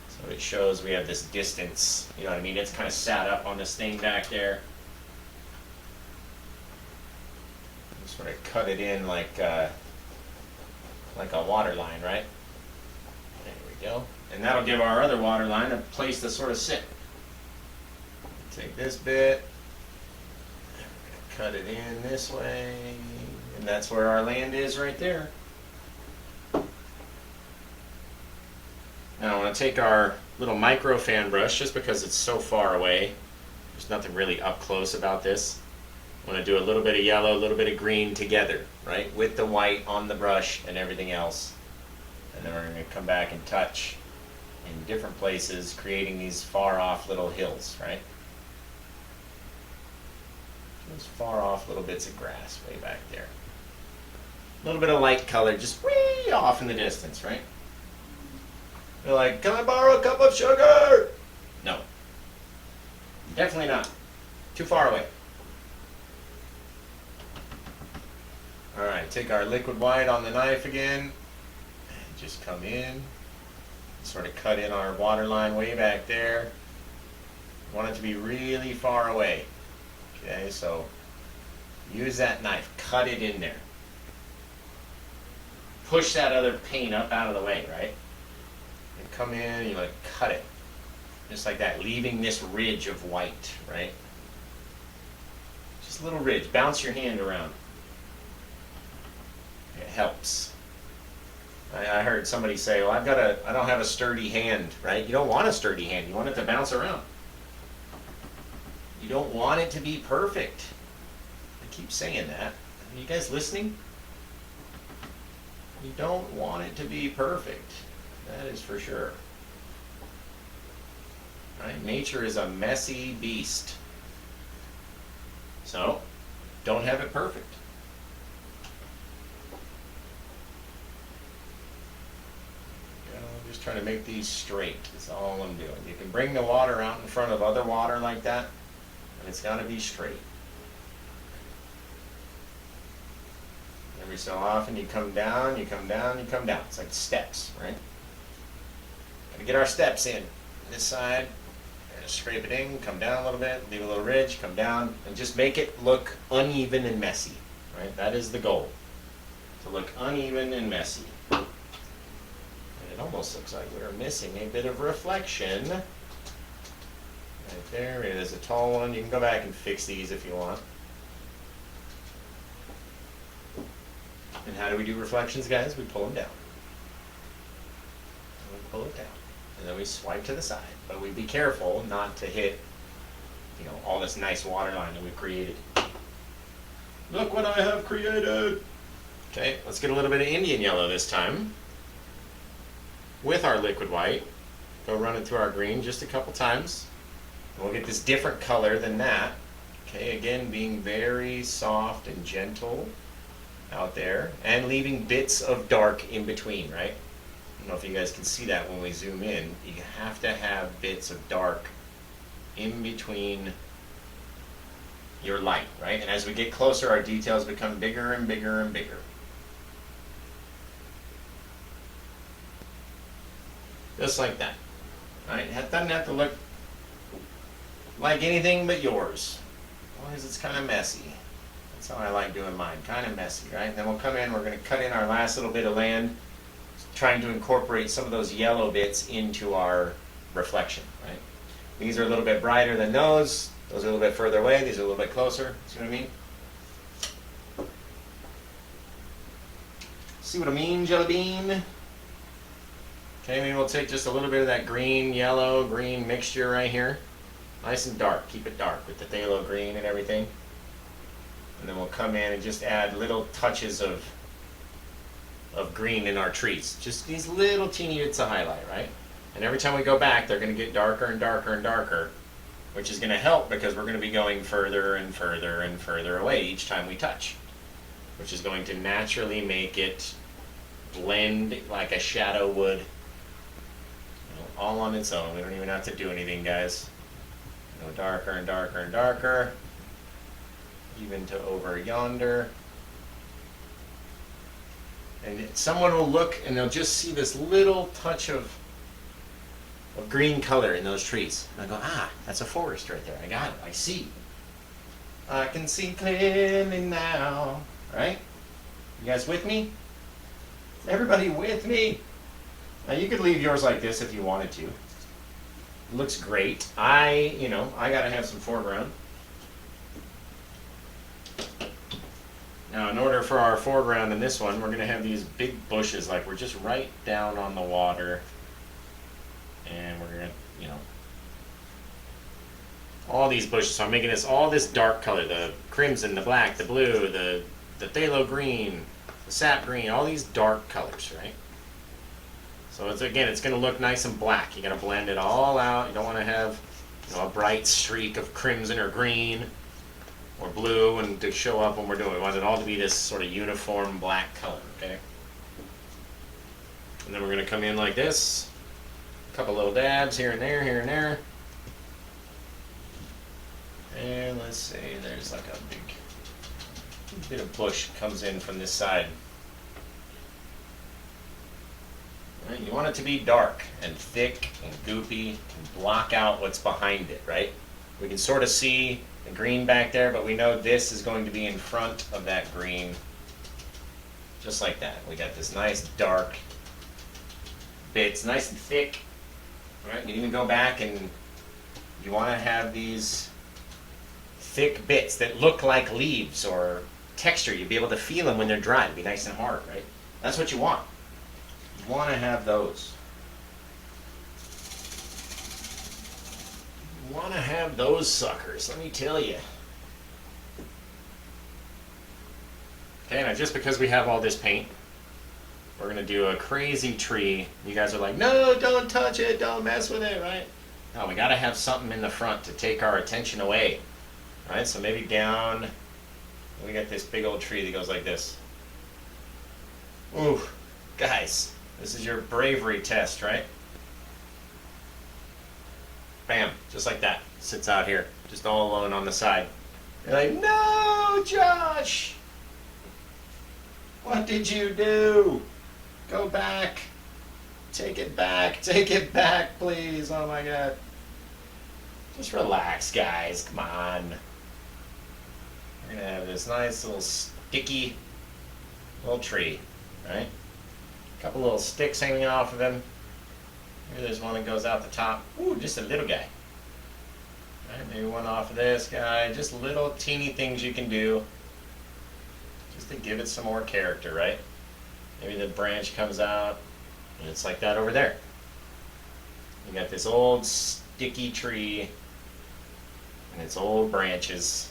Speaker 1: So it shows we have this distance, you know what I mean? It's kind of sat up on this thing back there. Just sort of cut it in like a water line, right? There we go. And that'll give our other water line a place to sort of sit. Take this bit. cut it in this way, and that's where our land is right there. Now I want to take our little micro fan brush, just because it's so far away. There's nothing really up close about this. I want to do a little bit of yellow, a little bit of green together, right? With the white on the brush and everything else. And then we're going to come back and touch in different places, creating these far off little hills, right? Those far off little bits of grass way back there. A little bit of light color just way off in the distance, right? They're like, can I borrow a cup of sugar? No. Definitely not. Too far away. Alright, take our liquid white on the knife again. And just come in. Sort of cut in our water line way back there. Want it to be really far away. Okay, so use that knife. Cut it in there. Push that other paint up out of the way, right? And come in and you cut it. Just like that, leaving this ridge of white, right? Just a little ridge. Bounce your hand around. It helps. I heard somebody say, well, I don't have a sturdy hand, right? You don't want a sturdy hand. You want it to bounce around. You don't want it to be perfect. I keep saying that. Are you guys listening? You don't want it to be perfect. That is for sure. Right? Nature is a messy beast. So, don't have it perfect. Just trying to make these straight is all I'm doing. You can bring the water out in front of other water like that, and it's got to be straight. Every so often you come down, you come down, you come down. It's like steps, right? Got to get our steps in. This side, scrape it in, come down a little bit, leave a little ridge, come down, and just make it look uneven and messy, right? That is the goal, to look uneven and messy. It almost looks like we're missing a bit of reflection. Right there, it is a tall one. You can go back and fix these if you want. And how do we do reflections, guys? We pull them down. And we pull it down. And then we swipe to the side. But we be careful not to hit, all this nice water line that we've created. Look what I have created! Okay, let's get a little bit of Indian yellow this time. With our liquid white, go run it through our green just a couple times. And we'll get this different color than that. Okay, again, being very soft and gentle out there, and leaving bits of dark in between, right? I don't know if you guys can see that when we zoom in. You have to have bits of dark in between your light, right? And as we get closer, our details become bigger and bigger and bigger. Just like that. Right? It doesn't have to look like anything but yours. As long as it's kind of messy. That's how I like doing mine. Kind of messy, right? And then we'll come in, we're going to cut in our last little bit of land, trying to incorporate some of those yellow bits into our reflection, right? These are a little bit brighter than those. Those are a little bit further away. These are a little bit closer. See what I mean? See what I mean, Jelly Bean? Okay, maybe we'll take just a little bit of that green, yellow, green mixture right here. Nice and dark. Keep it dark with the phthalo green and everything. And then we'll come in and just add little touches of green in our trees. Just these little teeny bits of highlight, right? And every time we go back, they're going to get darker and darker and darker, which is going to help because we're going to be going further and further and further away each time we touch, which is going to naturally make it blend like a shadow would. All on its own. We don't even have to do anything, guys. Go darker and darker and darker, even to over yonder. And someone will look and they'll just see this little touch of green color in those trees. And I go, that's a forest right there. I got it. I see. I can see clearly now. Right? You guys with me? Everybody with me? Now you could leave yours like this if you wanted to. It looks great. I gotta have some foreground. Now, in order for our foreground in this one, we're going to have these big bushes, like we're just right down on the water. And we're going to, all these bushes. So I'm making all this dark color, the crimson, the black, the blue, the phthalo green, the sap green, all these dark colors, right? So it's going to look nice and black. You got to blend it all out. You don't want to have a bright streak of crimson or green or blue and to show up when we're doing it. We want it all to be this sort of uniform black color, okay? And then we're going to come in like this. A couple little dabs here and there, here and there. And let's say there's like a big bit of bush comes in from this side. Right, you want it to be dark and thick and goopy and block out what's behind it, right? We can sort of see the green back there, but we know this is going to be in front of that green. Just like that. We got this nice dark bits, nice and thick. Right? You can even go back and you want to have these thick bits that look like leaves or texture. You'll be able to feel them when they're dry. It'll be nice and hard, right? That's what you want. You want to have those. You want to have those suckers, let me tell you. Okay, now just because we have all this paint, we're going to do a crazy tree. You guys are like, no, don't touch it, don't mess with it, right? No, we got to have something in the front to take our attention away. Right, so maybe down, we got this big old tree that goes like this. Ooh, guys. This is your bravery test, right? Bam, just like that. Sits out here, just all alone on the side. You're like, no, Josh! What did you do? Go back. Take it back, please. Oh my God. Just relax, guys, come on. We're gonna have this nice little sticky little tree, right? Couple little sticks hanging off of him. Maybe there's one that goes out the top. Ooh, just a little guy. Right, maybe one off of this guy. Just little teeny things you can do just to give it some more character, right? Maybe the branch comes out and it's like that over there. You got this old sticky tree and its old branches.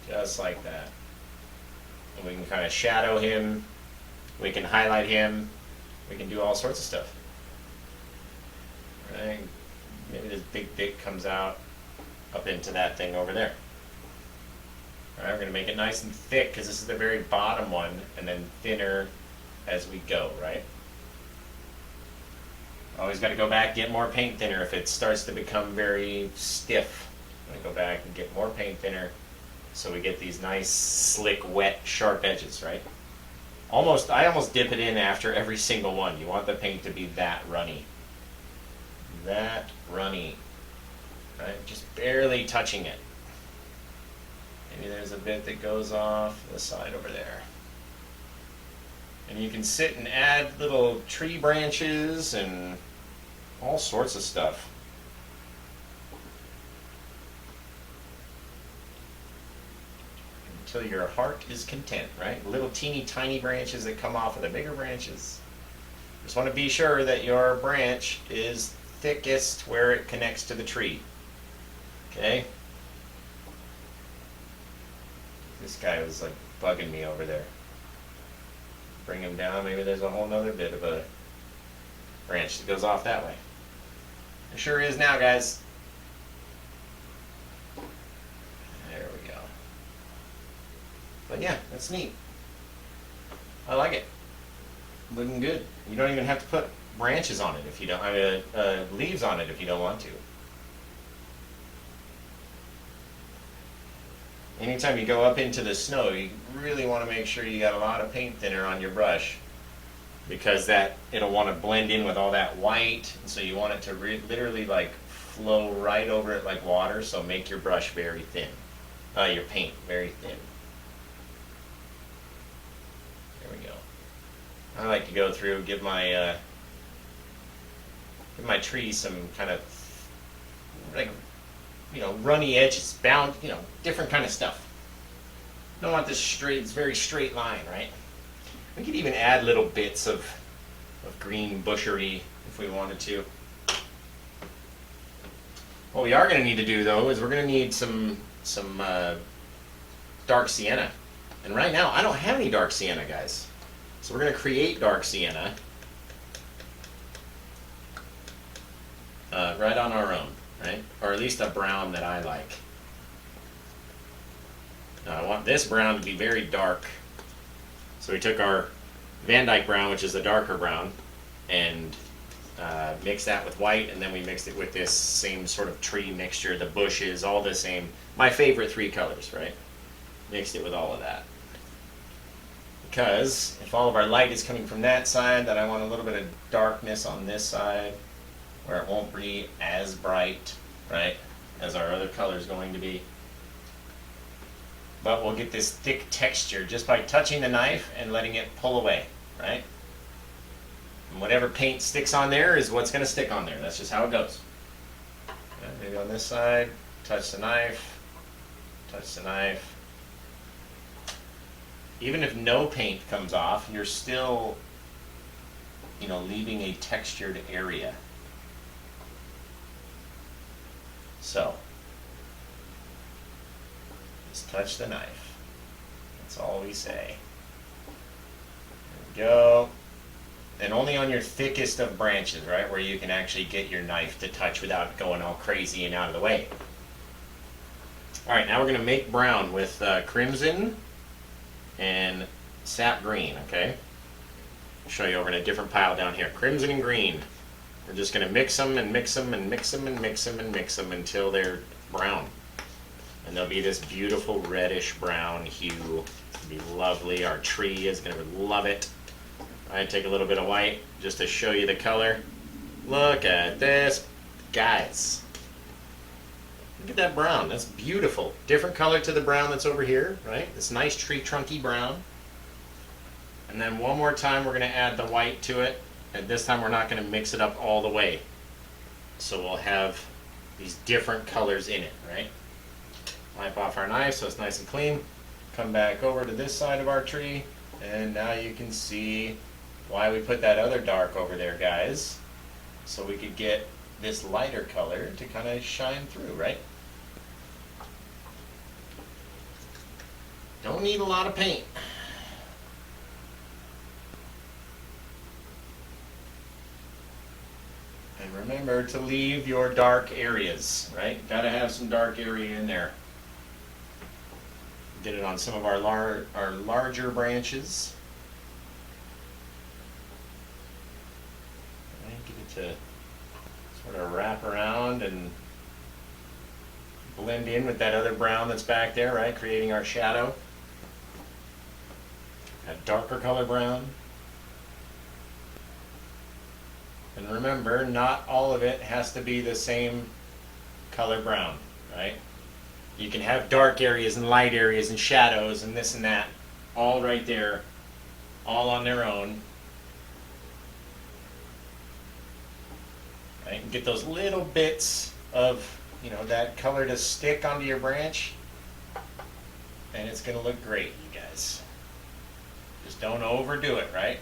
Speaker 1: Just like that. And we can kind of shadow him. We can highlight him. We can do all sorts of stuff. Right? Maybe this big dick comes out up into that thing over there. All right, we're going to make it nice and thick because this is the very bottom one, and then thinner as we go, right? Always got to go back, get more paint thinner if it starts to become very stiff. I'm going to go back and get more paint thinner so we get these nice, slick, wet, sharp edges, right? I almost dip it in after every single one. You want the paint to be that runny. That runny. Right? Just barely touching it. Maybe there's a bit that goes off the side over there. And you can sit and add little tree branches and all sorts of stuff. Until your heart is content, right? Little teeny tiny branches that come off of the bigger branches. Just want to be sure that your branch is thickest where it connects to the tree. Okay? This guy was like bugging me over there. Bring him down, maybe there's a whole nother bit of a branch that goes off that way. There sure is now, guys. There we go. But yeah, that's neat. I like it. Looking good. You don't even have to put branches on it if you don't, leaves on it if you don't want to. Anytime you go up into the snow, you really want to make sure you got a lot of paint thinner on your brush, because it'll want to blend in with all that white, and so you want it to literally like flow right over it like water. So make your brush very thin, your paint very thin. There we go. I like to go through, give my tree some kind of like, runny edges, bound, different kind of stuff. Don't want this straight, it's very straight line, right? We could even add little bits of green bushery if we wanted to. What we are going to need to do though is we're going to need some dark sienna. And right now I don't have any dark sienna, guys. So we're going to create dark sienna right on our own, right? Or at least a brown that I like. Now I want this brown to be very dark. So we took our Van Dyke brown, which is the darker brown, and mixed that with white, and then we mixed it with this same sort of tree mixture, the bushes, all the same. My favorite three colors, right? Mixed it with all of that. Because if all of our light is coming from that side, then I want a little bit of darkness on this side, where it won't be as bright, right, as our other color is going to be. But we'll get this thick texture just by touching the knife and letting it pull away, right? And whatever paint sticks on there is what's going to stick on there. That's just how it goes. Okay, maybe on this side, touch the knife, touch the knife. Even if no paint comes off, you're still, you know, leaving a textured area. So, just touch the knife. That's all we say. There we go. And only on your thickest of branches, right, where you can actually get your knife to touch without going all crazy and out of the way. All right, now we're going to make brown with crimson and sap green, okay? I'll show you over in a different pile down here. Crimson and green. We're just going to mix them and mix them and mix them and mix them and mix them until they're brown. And they'll be this beautiful reddish brown hue. It'll be lovely. Our tree is going to love it. I take a little bit of white just to show you the color. Look at this, guys. Look at that brown. That's beautiful. Different color to the brown that's over here, right? This nice tree trunky brown. And then one more time we're going to add the white to it. And this time we're not going to mix it up all the way. So we'll have these different colors in it, right? Wipe off our knife so it's nice and clean. Come back over to this side of our tree. And now you can see why we put that other dark over there, guys. So we could get this lighter color to kind of shine through, right? Don't need a lot of paint. And remember to leave your dark areas, right? Gotta have some dark area in there. Did it on some of our larger branches. Right, get it to sort of wrap around and blend in with that other brown that's back there, right? Creating our shadow. That darker color brown. And remember, not all of it has to be the same color brown, right? You can have dark areas and light areas and shadows and this and that, all right there, all on their own. Right? And get those little bits of, you know, that color to stick onto your branch, and it's going to look great, you guys. Just don't overdo it, right?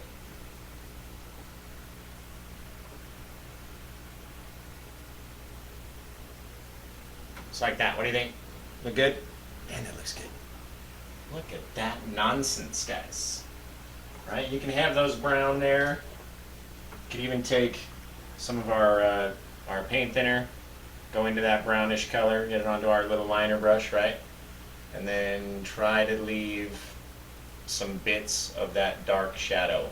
Speaker 1: Just like that. What do you think? Look good? Man, that looks good. Look at that nonsense, guys. Right? You can have those brown there. You can even take some of our paint thinner, go into that brownish color, get it onto our little liner brush, right? And then try to leave some bits of that dark shadow.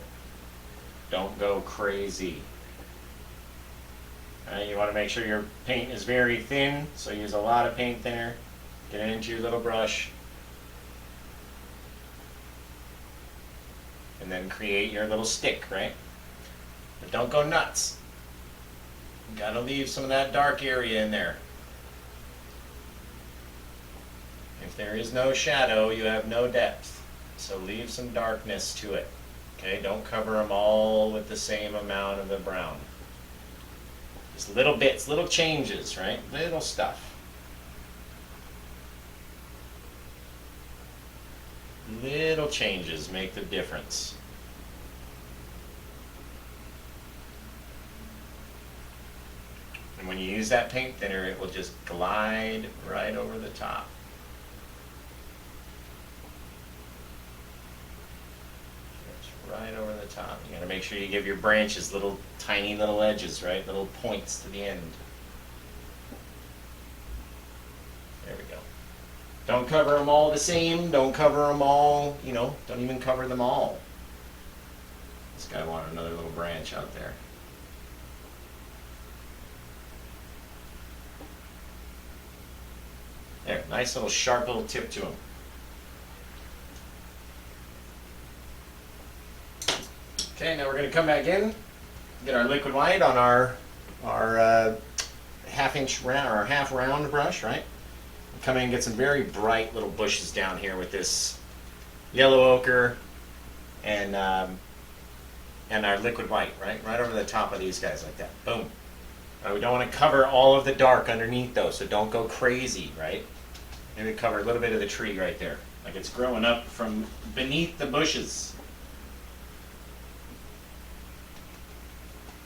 Speaker 1: Don't go crazy. Right, you want to make sure your paint is very thin, so use a lot of paint thinner. Get it into your little brush. And then create your little stick, right? But don't go nuts. You gotta leave some of that dark area in there. If there is no shadow, you have no depth. So leave some darkness to it. Okay, don't cover them all with the same amount of the brown. Just little bits, little changes, right? Little stuff. Little changes make the difference. And when you use that paint thinner, it will just glide right over the top. Just right over the top. You gotta make sure you give your branches little, tiny little edges, right? Little points to the end. There we go. Don't cover them all the same. Don't cover them all, you know, don't even cover them all. This guy wanted another little branch out there. There, nice little sharp little tip to him. Okay, now we're going to come back in, get our liquid white on our half-inch round or half round brush, right? Come in and get some very bright little bushes down here with this yellow ochre and our liquid white, right over the top of these guys like that. Boom. We don't want to cover all of the dark underneath though, so don't go crazy, right? Maybe cover a little bit of the tree right there, like it's growing up from beneath the bushes.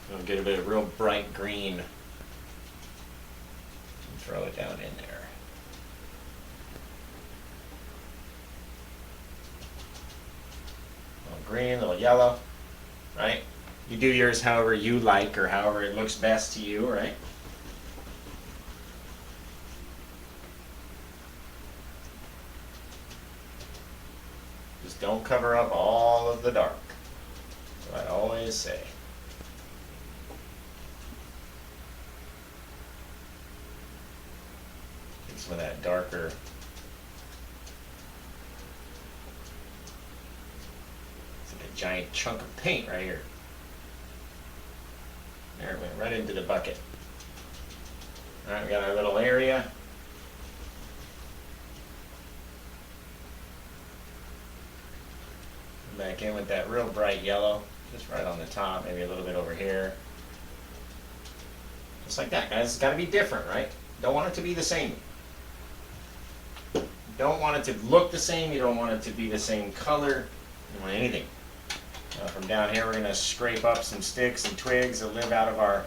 Speaker 1: We'll get a bit of real bright green and throw it down in there. A little green, a little yellow, right? You do yours however you like or however it looks best to you, right? Just don't cover up all of the dark. That's what I always say. Get some of that darker. It's like a giant chunk of paint right here. There, it went right into the bucket. All right, we got our little area. Come back in with that real bright yellow, just right on the top, maybe a little bit over here. Just like that, guys. It's got to be different, right? Don't want it to be the same. You don't want it to look the same. You don't want it to be the same color. You don't want anything. From down here, we're going to scrape up some sticks and twigs that live out of our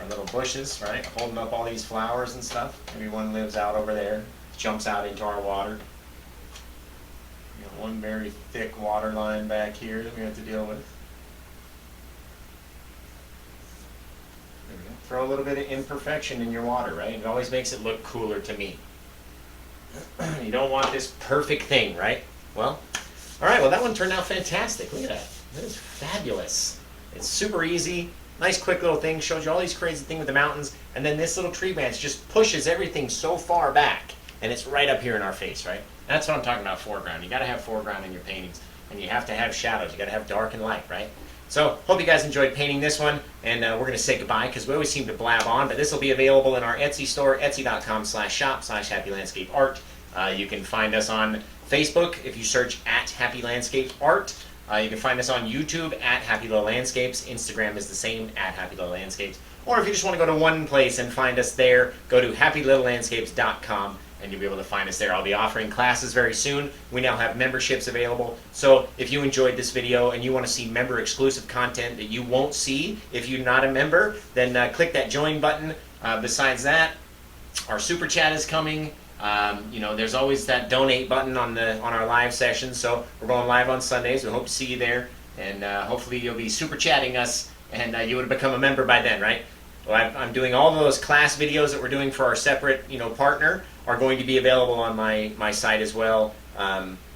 Speaker 1: little bushes, right? Holding up all these flowers and stuff. Maybe one lives out over there, jumps out into our water. We got one very thick water line back here that we have to deal with. There we go. Throw a little bit of imperfection in your water, right? It always makes it look cooler to me. You don't want this perfect thing, right? Well, all right, well, that one turned out fantastic. Look at that. That is fabulous. It's super easy. Nice, quick little thing. Shows you all these crazy things with the mountains. And then this little tree branch just pushes everything so far back. And it's right up here in our face, right? That's what I'm talking about, foreground. You got to have foreground in your paintings. And you have to have shadows. You got to have dark and light, right? So, hope you guys enjoyed painting this one. And we're going to say goodbye because we always seem to blab on. But this will be available in our Etsy store, etsy.com/shop/happylandscapeart. You can find us on Facebook if you search at Happy Landscape Art. You can find us on YouTube at Happy Little Landscapes. Instagram is the same, at Happy Little Landscapes. Or if you just want to go to one place and find us there, go to happylittlelandscapes.com and you'll be able to find us there. I'll be offering classes very soon. We now have memberships available. So if you enjoyed this video and you want to see member exclusive content that you won't see if you're not a member, then click that join button. Besides that, our super chat is coming. You know, there's always that donate button on our live sessions. So we're going live on Sundays. We hope to see you there, and hopefully you'll be super chatting us, and you would have become a member by then, right? Well, I'm doing all of those class videos that we're doing for our separate, partner are going to be available on my site as well.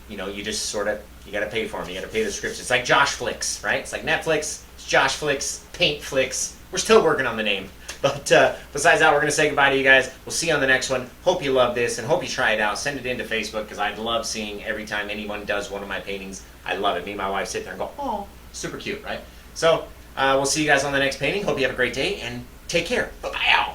Speaker 1: You just you got to pay for them. You got to pay the subscription. It's like Josh Flicks, right? It's like Netflix. It's Josh Flicks, Paint Flicks. We're still working on the name. But besides that, we're going to say goodbye to you guys. We'll see you on the next one. Hope you love this and hope you try it out. Send it into Facebook because I'd love seeing every time anyone does one of my paintings. I love it. Me and my wife sit there and go, oh, super cute, right? So we'll see you guys on the next painting. Hope you have a great day and take care. Bye-bye.